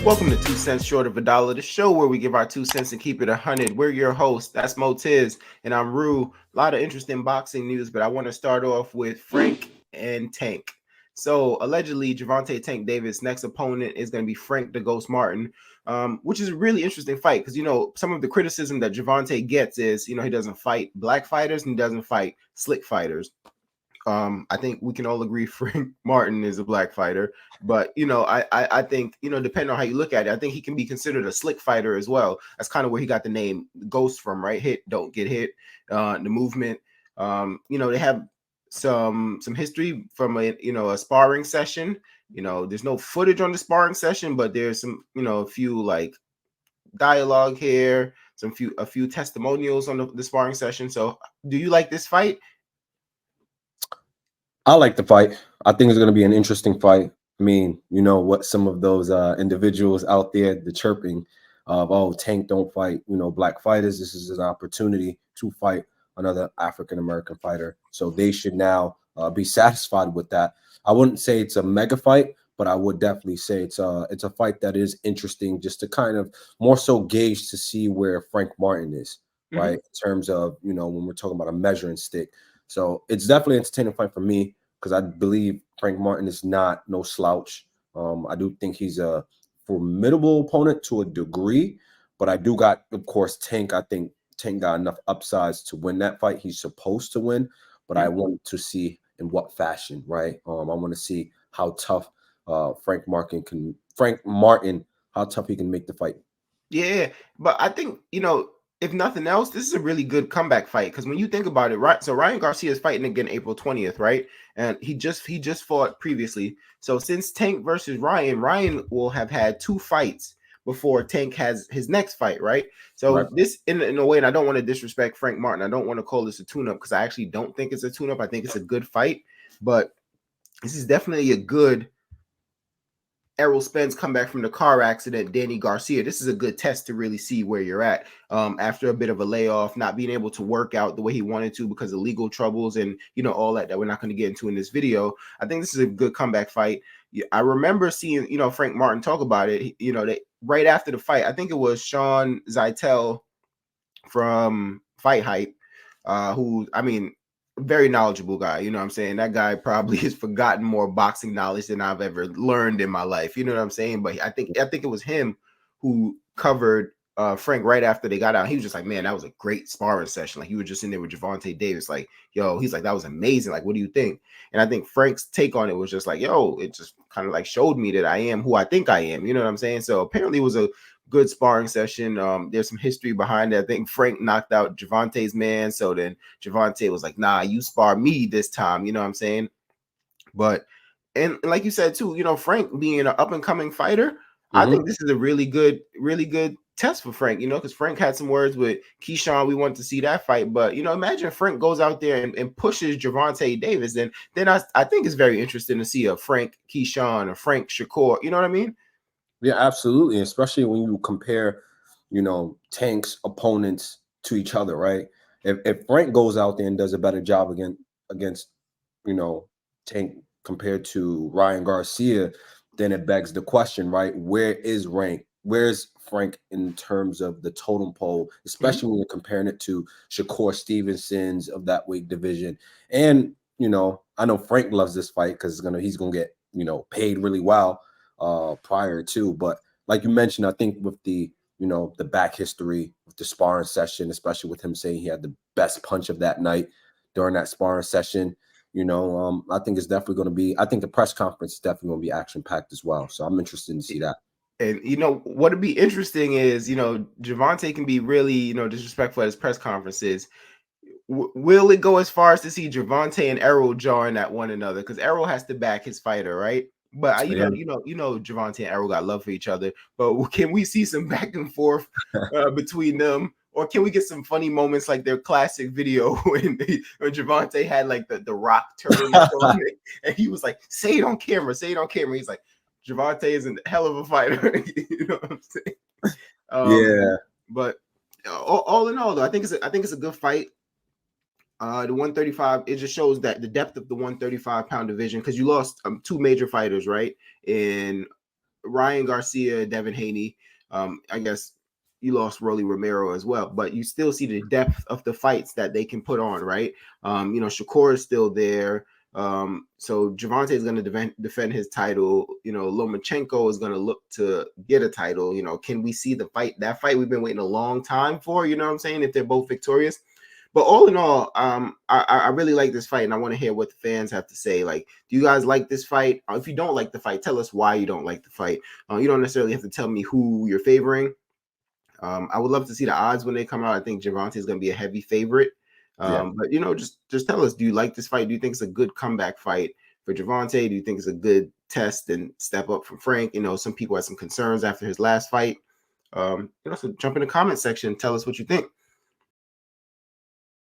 Welcome to 2 Cents Short of a Dollar, the show where we give our 2 cents and keep it 100. We're your hosts. That's Motiz, and I'm Rue. A lot of interesting boxing news, but I want to start off with Frank and Tank. So, allegedly, Gervonta Tank Davis' next opponent is going to be Frank the Ghost Martin, which is a really interesting fight because, some of the criticism that Gervonta gets is, he doesn't fight black fighters and he doesn't fight slick fighters. I think we can all agree Frank Martin is a black fighter, but I think depending on how you look at it, I think he can be considered a slick fighter as well. That's kind of where he got the name Ghost from, right? Hit, don't get hit. The movement. They have some history from a sparring session. There's no footage on the sparring session, but there's some a few like dialogue here, a few testimonials on the sparring session. So, do you like this fight? I like the fight. I think it's going to be an interesting fight. I mean, you know what some of those individuals out there, the chirping of, oh, Tank don't fight, black fighters. This is an opportunity to fight another African-American fighter. So they should now be satisfied with that. I wouldn't say it's a mega fight, but I would definitely say it's a fight that is interesting just to kind of more so gauge to see where Frank Martin is, right? In terms of, when we're talking about a measuring stick. So it's definitely an entertaining fight for me because I believe Frank Martin is not no slouch. I do think he's a formidable opponent to a degree, but I do got, of course, Tank. I think Tank got enough upsides to win that fight. He's supposed to win, but I want to see in what fashion, right? I want to see how tough Frank Martin, how tough he can make the fight. Yeah, but I think, if nothing else, this is a really good comeback fight because when you think about it, right? So Ryan Garcia is fighting again April 20th, right? And he just fought previously. So since Tank versus Ryan will have had 2 fights before Tank has his next fight, right? So Right. this in a way, and I don't want to disrespect Frank Martin. I don't want to call this a tune-up because I actually don't think it's a tune-up. I think it's a good fight, but this is definitely a good Errol Spence come back from the car accident, Danny Garcia. This is a good test to really see where you're at after a bit of a layoff, not being able to work out the way he wanted to because of legal troubles and all that we're not going to get into in this video. I think this is a good comeback fight. I remember seeing Frank Martin talk about it. Right after the fight, I think it was Sean Zeitel from Fight Hype, who very knowledgeable guy. You know what I'm saying? That guy probably has forgotten more boxing knowledge than I've ever learned in my life. You know what I'm saying? But I think it was him who covered Frank right after they got out. He was just like, man, that was a great sparring session. Like you were just in there with Gervonta Davis. Like, yo, he's like, that was amazing. Like, what do you think? And I think Frank's take on it was just like, yo, it just kind of like showed me that I am who I think I am. You know what I'm saying? So apparently it was a good sparring session. There's some history behind it. I think Frank knocked out Gervonta's man. So then Gervonta was like, nah, you spar me this time. You know what I'm saying? But, and like you said too, Frank being an up and coming fighter, I think this is a really good test for Frank, because Frank had some words with Keyshawn. We want to see that fight. But, imagine Frank goes out there and pushes Gervonta Davis. Then I think it's very interesting to see a Frank Keyshawn or Frank Shakur. You know what I mean? Yeah, absolutely. Especially when you compare, Tank's opponents to each other, right? If Frank goes out there and does a better job against Tank compared to Ryan Garcia, then it begs the question, right? Where is Rank? Where's Frank in terms of the totem pole, especially when you're comparing it to Shakur Stevenson's of that weight division? And I know Frank loves this fight because he's gonna get paid really well prior to. But like you mentioned, I think with the the back history with the sparring session, especially with him saying he had the best punch of that night during that sparring session, I think it's definitely going to be. I think the press conference is definitely going to be action packed as well. So I'm interested to see that. And what would be interesting is Gervonta can be really disrespectful at his press conferences. Will it go as far as to see Gervonta and Errol jawing at one another? Because Errol has to back his fighter, right? But Gervonta and Errol got love for each other. But can we see some back and forth between them? Or can we get some funny moments like their classic video when Gervonta had like the rock turtleneck on it, and he was like, "Say it on camera, say it on camera." He's like, Gervonta is a hell of a fighter. You know what I'm saying? Yeah. But all in all, though, I think it's a good fight. The 135, it just shows that the depth of the 135-pound division, because you lost 2 major fighters, right? In Ryan Garcia, Devin Haney. I guess you lost Rolly Romero as well, but you still see the depth of the fights that they can put on, right? Shakur is still there. So Gervonta is going to defend his title. Lomachenko is going to look to get a title. Can we see that fight we've been waiting a long time for? You know what I'm saying? If they're both victorious. But all in all, I really like this fight, and I want to hear what the fans have to say. Like, do you guys like this fight? If you don't like the fight, tell us why you don't like the fight. You don't necessarily have to tell me who you're favoring. I would love to see the odds when they come out. I think Gervonta is going to be a heavy favorite. But just tell us, do you like this fight? Do you think it's a good comeback fight for Gervonta? Do you think it's a good test and step up from Frank? Some people had some concerns after his last fight. So jump in the comment section and tell us what you think.